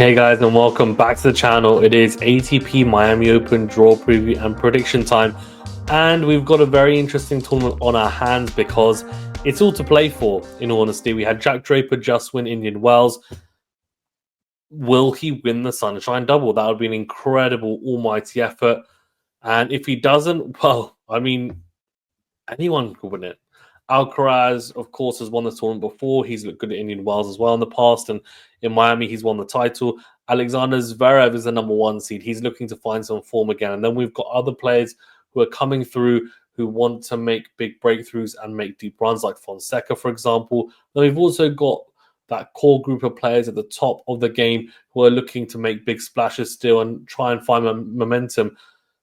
Hey guys, and welcome back to the channel. It is ATP Miami Open draw preview and prediction time, and we've got a very interesting tournament on our hands because it's all to play for. In all honesty, we had Jack Draper just win Indian Wells. Will he win the Sunshine Double? That would be an incredible, almighty effort. And if he doesn't, well, I mean, anyone could win it. Alcaraz, of course, has won the tournament before. He's looked good at Indian Wells as well in the past, and in Miami, he's won the title. Alexander Zverev is the number one seed. He's looking to find some form again. And then we've got other players who are coming through who want to make big breakthroughs and make deep runs, like Fonseca, for example. Then we've also got that core group of players at the top of the game who are looking to make big splashes still and try and find momentum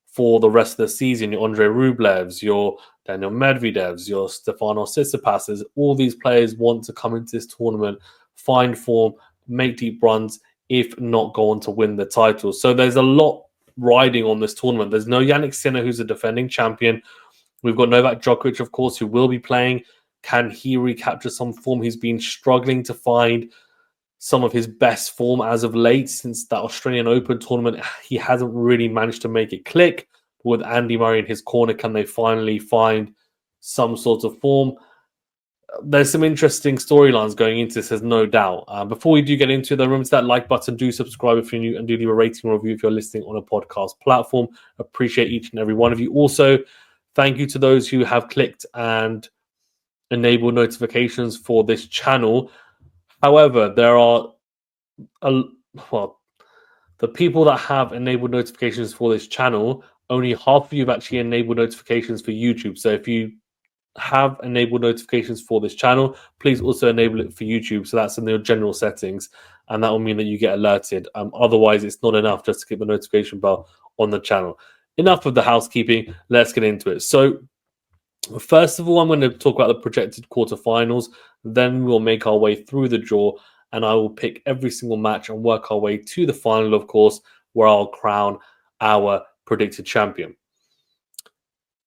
for the rest of the season. Your Andre Rublevs, your Daniel Medvedevs, your Stefanos Tsitsipas's, all these players want to come into this tournament, find form, make deep runs, if not go on to win the title. So there's a lot riding on this tournament. There's no Jannik Sinner, who's a defending champion. We've got Novak Djokovic, of course, who will be playing. Can he recapture some form? He's been struggling to find some of his best form as of late since that Australian Open tournament. He hasn't really managed to make it click. With Andy Murray in his corner, can they finally find some sort of form? There's some interesting storylines going into this, there's no doubt. Before we do get into it, remember that like button, do subscribe if you're new, and do leave a rating or review if you're listening on a podcast platform. Appreciate each and every one of you. Also, thank you to those who have clicked and enabled notifications for this channel. However, there are the people that have enabled notifications for this channel, only half of you have actually enabled notifications for YouTube. So if you have enabled notifications for this channel, please also enable it for YouTube. So that's in the general settings, and that will mean that you get alerted. Otherwise, it's not enough just to get the notification bell on the channel. Enough of the housekeeping. Let's get into it. So first of all, I'm going to talk about the projected quarterfinals. Then we'll make our way through the draw, and I will pick every single match and work our way to the final, of course, where I'll crown our predicted champion.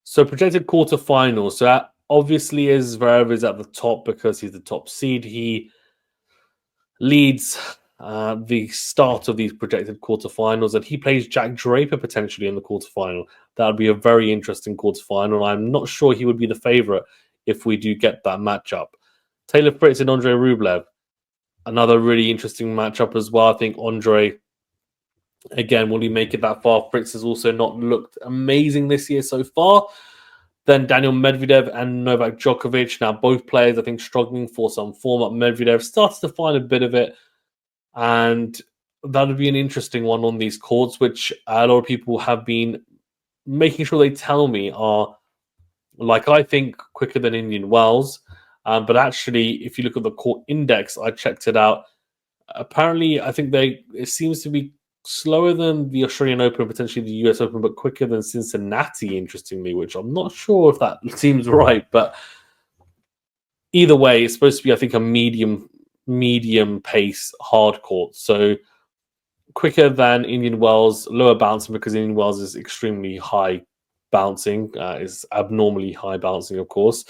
So projected quarterfinals. So that obviously Zverev is at the top because he's the top seed. He leads the start of these projected quarterfinals, and he plays Jack Draper potentially in the quarterfinal. That would be a very interesting quarterfinal. I'm not sure he would be the favorite if we do get that matchup. Taylor Fritz and Andre Rublev, another really interesting matchup as well. I think Andre, again, will he make it that far? Fritz has also not looked amazing this year so far. Then Daniel Medvedev and Novak Djokovic. Now, both players, I think, struggling for some form. Medvedev starts to find a bit of it, and that would be an interesting one on these courts, which a lot of people have been making sure they tell me are, like, I think, quicker than Indian Wells. But actually, if you look at the court index, I checked it out. Apparently, I think it seems to be slower than the Australian Open, potentially the US Open, but quicker than Cincinnati, interestingly, which I'm not sure if that seems right. But either way, it's supposed to be, I think, a medium pace hard court. So quicker than Indian Wells, lower bouncing because Indian Wells is extremely high bouncing, is abnormally high bouncing, of course.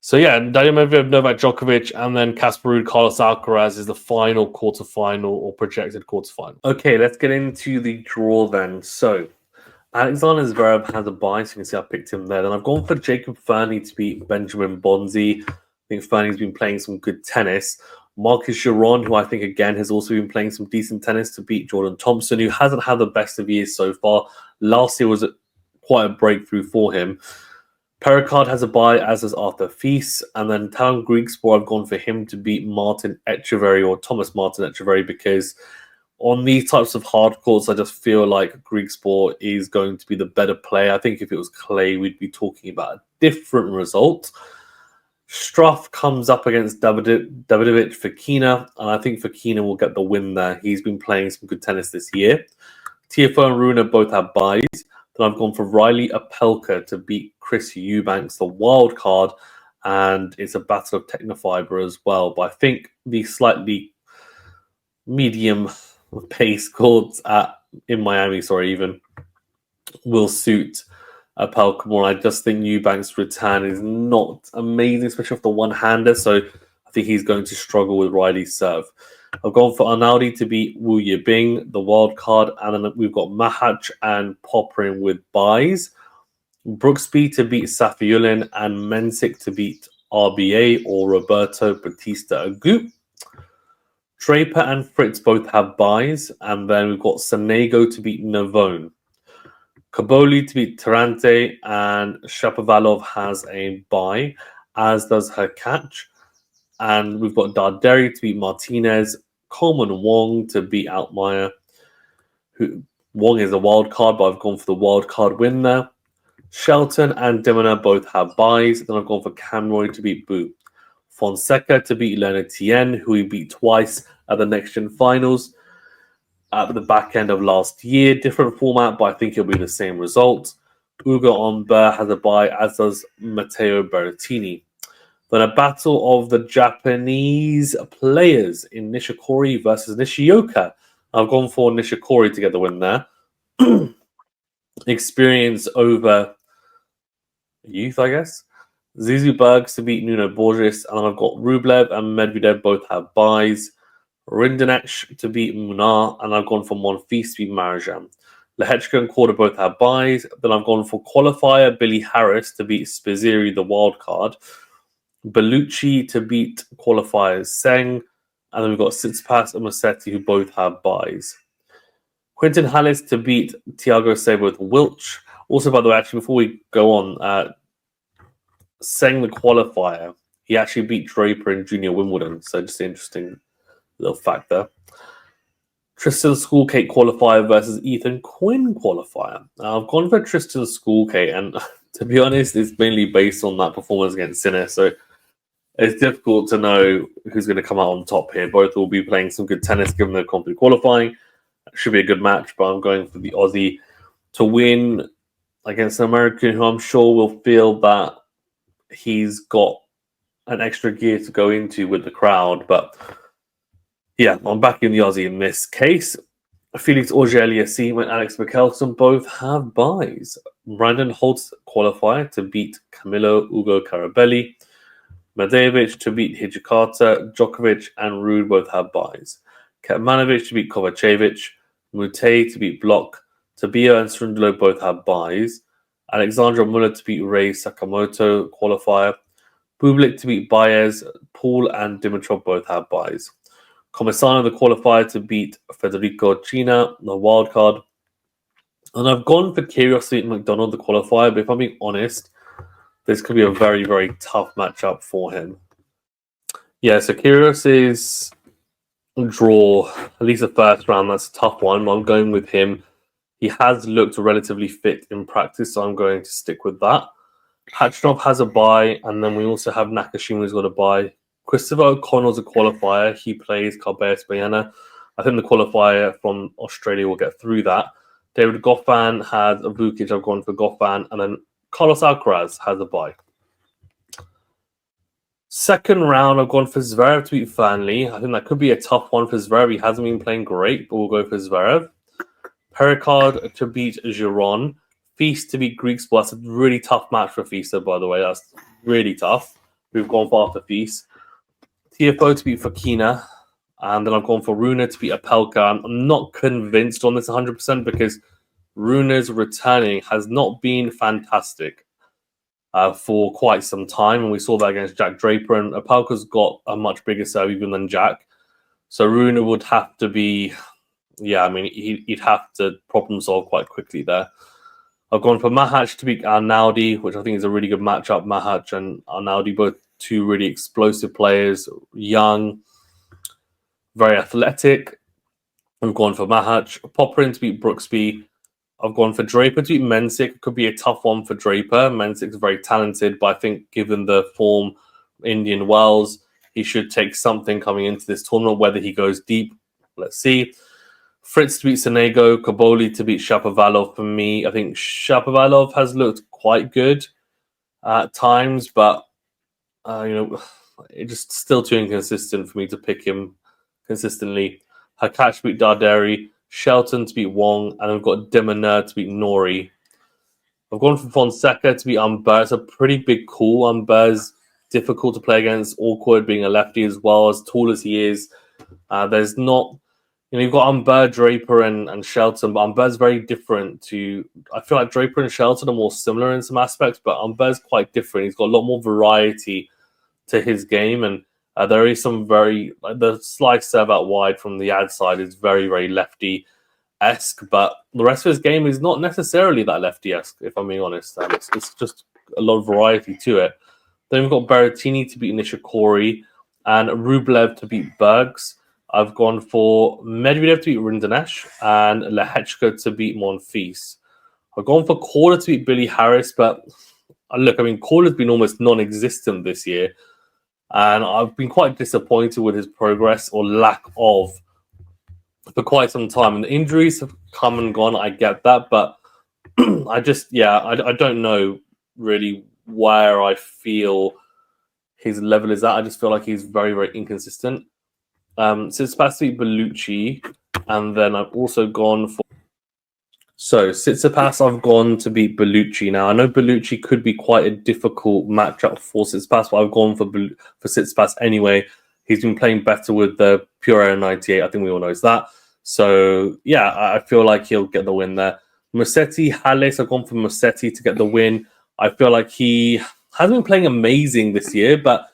So yeah, Daniel Medvedev, Novak Djokovic, and then Casper Ruud, Carlos Alcaraz is the final quarterfinal or projected quarterfinal. Okay, let's get into the draw then. So Alexander Zverev has a bye, so you can see I picked him there. Then I've gone for Jacob Fernie to beat Benjamin Bonzi. I think Fernie's been playing some good tennis. Marcus Giron, who I think, again, has also been playing some decent tennis, to beat Jordan Thompson, who hasn't had the best of years so far. Last year was quite a breakthrough for him. Pericard has a bye, as does Arthur Fils. And then Talon Griekspoor, I've gone for him to beat Martin Etcheverry, or Thomas Martin Etcheverry, because on these types of hard courts, I just feel like Griekspoor is going to be the better player. I think if it was clay, we'd be talking about a different result. Struff comes up against Davidovich Fokina, and I think Fokina will get the win there. He's been playing some good tennis this year. Tiafoe and Runa both have byes. Then I've gone for Riley Opelka to beat Chris Eubanks, the wild card, and it's a battle of Technofiber as well. But I think the slightly medium pace courts in Miami, will suit Opelka more. I just think Eubanks' return is not amazing, especially off the one-hander, so I think he's going to struggle with Riley's serve. I've gone for Arnaldi to beat Wu Yibing, the wild card, and then we've got Mahach and Popperin with buys. Brooksby to beat Safiullin and Mensik to beat RBA or Roberto Batista Agut. Draper and Fritz both have buys, and then we've got Sonego to beat Navone. Kaboli to beat Tarante, and Shapovalov has a buy, as does her catch. And we've got Darderi to beat Martinez, Coleman Wong to beat Altmaier. Wong is a wild card, but I've gone for the wild card win there. Shelton and Dimona both have buys. Then I've gone for Camroy to beat Boo. Fonseca to beat Leonard Tien, who he beat twice at the Next Gen Finals at the back end of last year. Different format, but I think it'll be the same result. Ugo Onber has a buy, as does Matteo Berrettini. Then a battle of the Japanese players in Nishikori versus Nishioka. I've gone for Nishikori to get the win there. Experience over youth, I guess. Zizou Bergs to beat Nuno Borges, and I've got Rublev and Medvedev both have buys. Rindenech to beat Munar, and I've gone for Monfils to beat Marajan. Lehechka and Korda both have buys. Then I've gone for qualifier Billy Harris to beat Spizzeri, the wild card. Bellucci to beat qualifiers Seng, and then we've got Tsitsipas and Musetti who both have buys. Quinton Hallis to beat Thiago Sebo with Wilch. Also, by the way, actually, before we go on, Seng the qualifier, he actually beat Draper in Junior Wimbledon, so just an interesting little fact there. Tristan Schoolcake qualifier versus Ethan Quinn qualifier. Now, I've gone for Tristan Schoolcake, and to be honest, it's mainly based on that performance against Sinner, so it's difficult to know who's going to come out on top here. Both will be playing some good tennis given their complete qualifying. It should be a good match, but I'm going for the Aussie to win against an American who I'm sure will feel that he's got an extra gear to go into with the crowd. But yeah, I'm backing the Aussie in this case. Felix Auger-Aliassime and Alex Michelson both have buys. Brandon Holtz qualifier to beat Camilo Ugo Carabelli. Medejevic to beat Hijikata. Djokovic and Ruud both have buys. Kecmanovic to beat Kovacevic. Mute to beat Block. Tabia and Srundolo both have buys. Alexandra Muller to beat Rei Sakamoto qualifier. Bublik to beat Baez. Paul and Dimitrov both have buys. Comisano the qualifier to beat Federico China, the wildcard. And I've gone for Kyrgios to beat McDonald, the qualifier, but if I'm being honest, this could be a very, very tough matchup for him. Yeah, so Kyrgios' draw, at least the first round, that's a tough one. I'm going with him. He has looked relatively fit in practice, so I'm going to stick with that. Khachanov has a bye, and then we also have Nakashima who's got a bye. Christopher O'Connell's a qualifier. He plays Carbeas Bayana. I think the qualifier from Australia will get through that. David Goffin has a Vukic. I've gone for Goffin. And then Carlos Alcaraz has a bye. Second round, I've gone for Zverev to beat Fanley. I think that could be a tough one for Zverev. He hasn't been playing great, but we'll go for Zverev. Pericard to beat Giron. Feast to beat Griekspoor. That's a really tough match for Feast, by the way. That's really tough. We've gone for after Feast. TFO to beat Fakina. And then I've gone for Runa to beat Apelka. I'm not convinced on this 100% because Runa's returning has not been fantastic for quite some time. And we saw that against Jack Draper. And Apelka's got a much bigger serve even than Jack. So Runa would have to be... Yeah, I mean, he'd have to problem solve quite quickly there. I've gone for Mahach to beat Arnaldi, which I think is a really good matchup. Mahach and Arnaldi, both two really explosive players, young, very athletic. I've gone for Mahach. Popperin to beat Brooksby. I've gone for Draper to beat Mensik. Could be a tough one for Draper. Mensik's very talented, but I think given the form Indian Wells, he should take something coming into this tournament. Whether he goes deep, let's see. Fritz to beat Sonego, Kaboli to beat Shapovalov. For me, I think Shapovalov has looked quite good at times, but it's just still too inconsistent for me to pick him consistently. Hakash to beat Darderi, Shelton to beat Wong, and I've got Demoner to beat Nori. I've gone for Fonseca to beat Umber. It's a pretty big call. Umber's difficult to play against, awkward being a lefty as well, as tall as he is. There's not, you've got Umber, Draper, and Shelton, but Umber's very different to. I feel like Draper and Shelton are more similar in some aspects, but Umber's quite different. He's got a lot more variety to his game, and there is some very the slice serve out wide from the ad side is very, very lefty-esque, but the rest of his game is not necessarily that lefty-esque, if I'm being honest. It's just a lot of variety to it. Then we've got Berrettini to beat Nishikori and Rublev to beat Bergs. I've gone for Medvedev to beat Rindanesh and Lehechka to beat Monfils. I've gone for Korda to beat Billy Harris, but look, I mean, Korda's been almost non-existent this year, and I've been quite disappointed with his progress or lack of for quite some time. And the injuries have come and gone, I get that, but I don't know really where I feel his level is at. I just feel like he's very, very inconsistent. Tsitsipas to beat Bellucci, and then I've also gone for Tsitsipas. I've gone to beat Bellucci. Now I know Bellucci could be quite a difficult matchup for Tsitsipas, but I've gone for Tsitsipas anyway. He's been playing better with the Pure Air 98. I think we all know that. So yeah, I feel like he'll get the win there. Musetti, Halle. I've gone for Musetti to get the win. I feel like he hasn't been playing amazing this year, but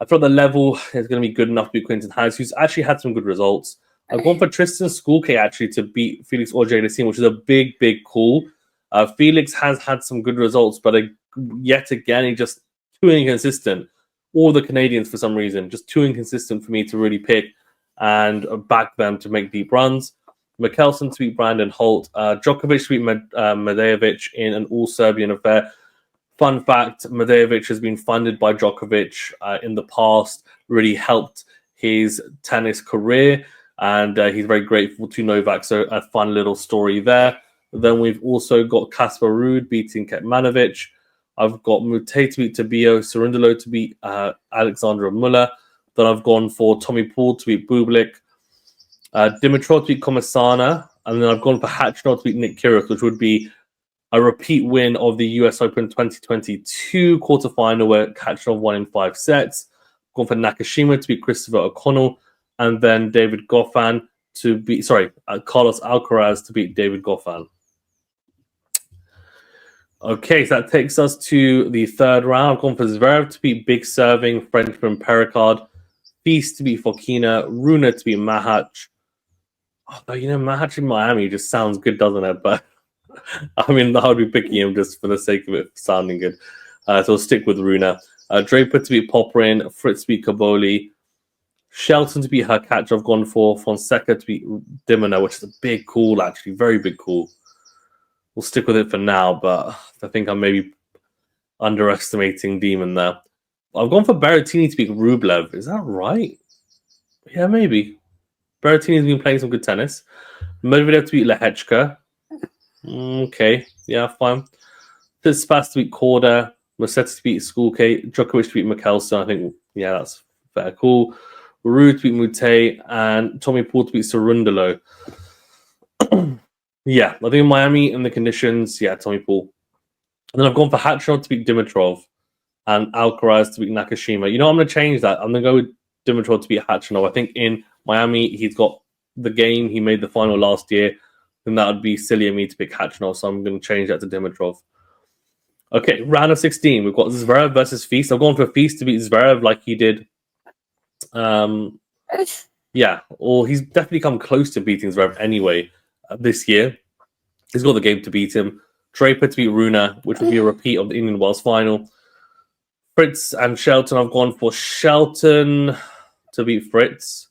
I feel the level is going to be good enough to beat Quinton Harris, who's actually had some good results. I've gone for Tristan Skulke actually to beat Felix Auger-Aliassime, which is a big, big call. Felix has had some good results, but yet again, he's just too inconsistent. All the Canadians, for some reason, just too inconsistent for me to really pick and back them to make deep runs. Mikkelsen to beat Brandon Holt. Djokovic to beat Medvedev in an all-Serbian affair. Fun fact, Medvedev has been funded by Djokovic in the past, really helped his tennis career, and he's very grateful to Novak, so a fun little story there. Then we've also got Casper Ruud beating Kekmanovic. I've got Mute to beat Tabio, Cerundolo to beat Alexandra Muller. Then I've gone for Tommy Paul to beat Bublik, Dimitrov to beat Komisana, and then I've gone for Hachinov to beat Nick Kyrgios, which would be a repeat win of the US Open 2022 quarterfinal where Hachinov won in 5 sets. Gone for Nakashima to beat Christopher O'Connell, and then David Goffin to beat, Carlos Alcaraz to beat David Goffin. Okay, so that takes us to the third round. I've gone for Zverev to beat big serving Frenchman Pericard, Feast to beat Fokina, Runa to beat Mahach. Oh, but Mahach in Miami just sounds good, doesn't it? But I mean, I would be picking him just for the sake of it sounding good. So I'll stick with Runa. Draper to beat Poprin, Fritz to beat Kaboli, Shelton to beat Hurkacz. I've gone for Fonseca to beat Dimona, which is a big call, actually. Very big call. We'll stick with it for now, but I think I'm maybe underestimating Demon there. I've gone for Berrettini to beat Rublev. Is that right? Yeah, maybe. Berrettini's been playing some good tennis. Medvedev to beat Lehechka. Okay, yeah, fine. Tsitsipas to beat Korda, Musetti to beat Skulke, Djokovic to beat Mikkelsen. I think, yeah, that's fair. Cool. Ruud to beat Mute, and Tommy Paul to beat Cerundolo. Yeah, I think Miami in the conditions, yeah, Tommy Paul. And then I've gone for Hachinov to beat Dimitrov and Alcaraz to beat Nakashima. I'm going to change that. I'm going to go with Dimitrov to beat Hachinov. I think in Miami, he's got the game. He made the final last year. Then that would be silly of me to pick Hachinov, so I'm going to change that to Dimitrov. Okay, round of 16. We've got Zverev versus Feast. I've gone for Feast to beat Zverev like he did. Yeah, or he's definitely come close to beating Zverev anyway this year. He's got the game to beat him. Draper to beat Runa, which would be a repeat of the Indian Wells final. Fritz and Shelton. I've gone for Shelton to beat Fritz.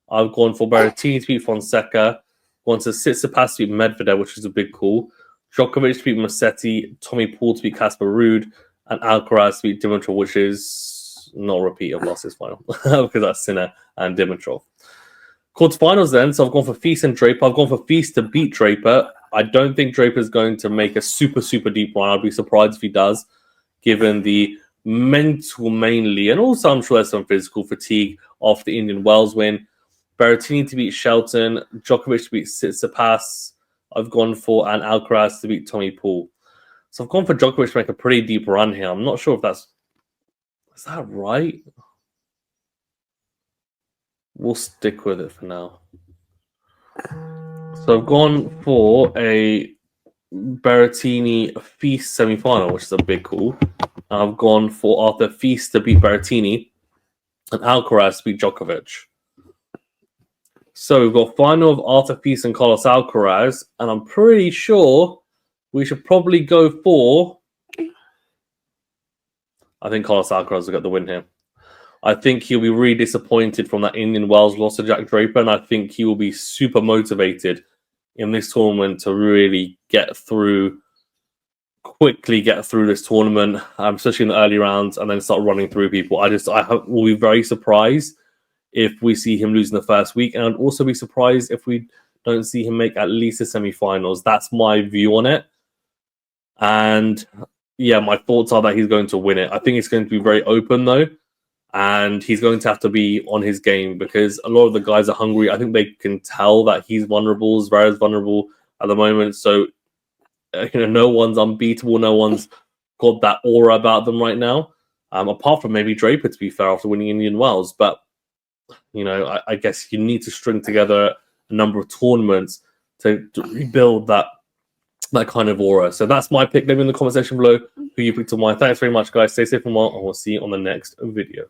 I've gone for Berrettini to beat Fonseca. Gone to Tsitsipas to beat Medvedev, which is a big call. Djokovic to beat Musetti. Tommy Paul to beat Casper Ruud. And Alcaraz to beat Dimitrov, which is not a repeat of last year's final because that's Sinner and Dimitrov. Quarterfinals then. So I've gone for Feast and Draper. I've gone for Feast to beat Draper. I don't think Draper is going to make a super, super deep run. I'd be surprised if he does, given the mental mainly, and also I'm sure there's some physical fatigue off the Indian Wells win. Berrettini to beat Shelton, Djokovic to beat Tsitsipas. I've gone for and Alcaraz to beat Tommy Paul. So I've gone for Djokovic to make a pretty deep run here. I'm not sure if is that right? we'll stick with it for now. So I've gone for a Berrettini Feast semi-final, which is a big call. I've gone for Arthur Feast to beat Berrettini and Alcaraz to beat Djokovic. So we've got final of Arthur Feast and Carlos Alcaraz, and I'm pretty sure we should probably go for... I think Carlos Alcaraz will get the win here. I think he'll be really disappointed from that Indian Wells loss to Jack Draper, and I think he will be super motivated in this tournament to really quickly get through this tournament, especially in the early rounds, and then start running through people. I will be very surprised if we see him lose in the first week, and I'd also be surprised if we don't see him make at least the semi-finals. That's my view on it. And yeah, my thoughts are that he's going to win it. I think it's going to be very open though, and he's going to have to be on his game because a lot of the guys are hungry. I think they can tell that he's vulnerable, Zverev's vulnerable at the moment. So, no one's unbeatable. No one's got that aura about them right now, apart from maybe Draper, to be fair, after winning Indian Wells. But, I guess you need to string together a number of tournaments to rebuild that kind of aura. So that's my pick. Leave me in the comment section below who you picked on mine. Thanks very much, guys. Stay safe and well, and we'll see you on the next video.